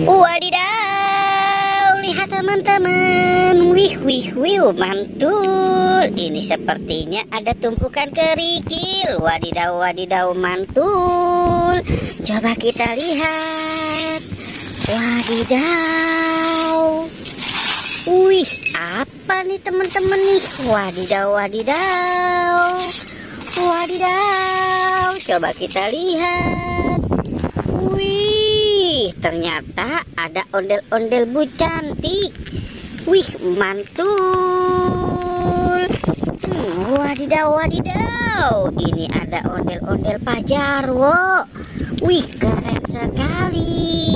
Wadidaw, lihat teman-teman. Wih, wih, wih, mantul. Ini sepertinya ada tumpukan kerikil. Wadidaw, wadidaw, mantul. Coba kita lihat. Wadidaw. Wih, apa nih teman-teman nih? Wadidaw, wadidaw. Wadidaw, coba kita lihat. Wih, ternyata ada ondel-ondel bu cantik. Wih, mantul. Wadidaw, wadidaw. Ini ada ondel-ondel Pak Jarwo. Wih, keren sekali.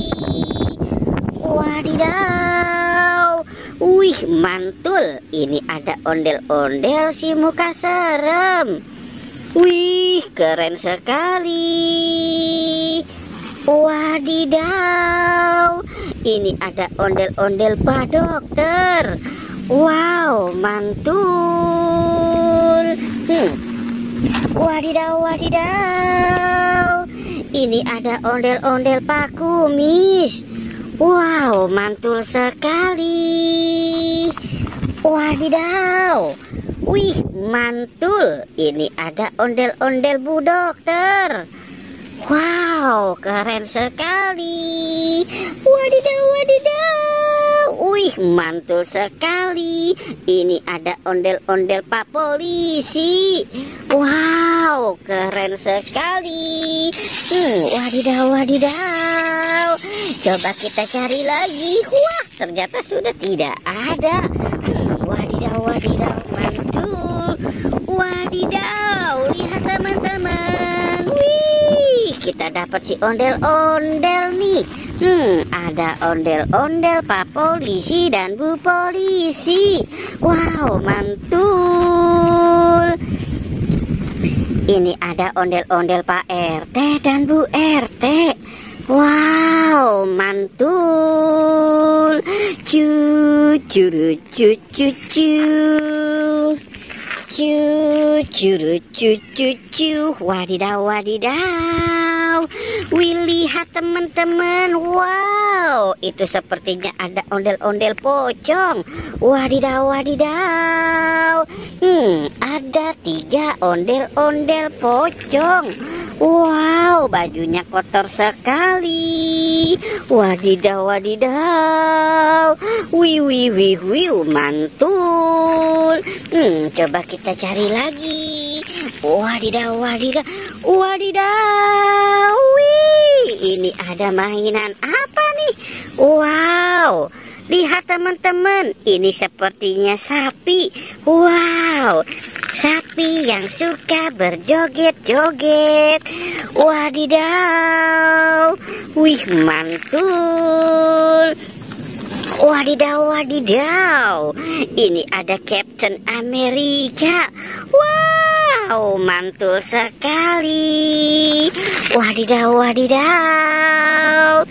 Wadidaw. Wih, mantul. Ini ada ondel-ondel si muka serem. Wih, keren sekali. Wadidaw. Ini ada ondel-ondel Pak Dokter. Wow, mantul. Wadidaw, wadidaw. Ini ada ondel-ondel Pak Kumis. Wow, mantul sekali. Wadidaw. Wih, mantul. Ini ada ondel-ondel Bu Dokter. Wow, keren sekali. Wadidaw, wadidaw. Wih, mantul sekali. Ini ada ondel-ondel Pak Polisi. Wow, keren sekali. Wadidaw, wadidaw. Coba kita cari lagi. Wah, ternyata sudah tidak ada. Wadidaw, wadidaw, mantul. Wadidaw, lihat teman-teman. Wih, kita dapat si ondel-ondel nih. Ada ondel-ondel Pak Polisi dan Bu Polisi. Wow, mantul. Ini ada ondel-ondel Pak RT dan Bu RT. Wow, mantul. Curu cu cu cu. Curu cu cu cu. Wadidaw, wadidaw. Wih, lihat teman-teman. Wow, itu sepertinya ada ondel-ondel pocong. Wadidaw, wadidaw. Ada 3 ondel-ondel pocong. Wow, bajunya kotor sekali. Wadidaw, wadidaw. Wih, wih, wih, wih, mantul. Coba kita cari lagi. Wadidaw, wadidaw. Wadidaw. Wih, ini ada mainan apa nih? Wow, lihat teman-teman. Ini sepertinya sapi. Wow, sapi yang suka berjoget-joget. Wadidaw. Wih, mantul. Wadidaw, wadidaw. Ini ada Captain Amerika. Wow, mantul sekali. Wadidaw, wadidaw.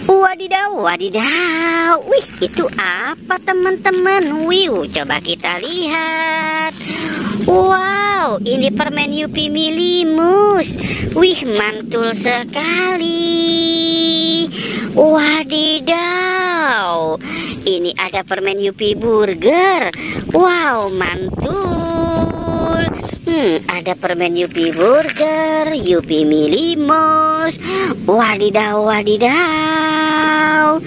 Wadidaw, wadidaw. Wih, itu apa teman-teman? Wih, coba kita lihat. Wow, ini permen Yupi Milimus. Wih, mantul sekali. Wadidaw. Ini ada permen Yupi Burger. Wow, mantul. Ada permen Yupi Burger, Yupi Milimus. Wadidaw, wadidaw.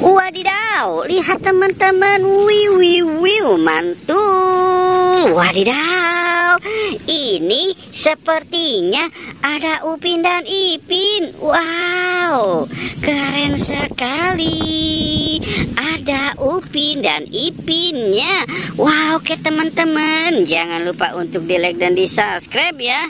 Wadidaw, lihat teman-teman. Wih, wih, wih, mantul. Wadidaw. Ini sepertinya ada Upin dan Ipin. Wow, keren sekali. Ada Upin dan Ipinnya. Wow, oke teman-teman, jangan lupa untuk di like dan di subscribe ya.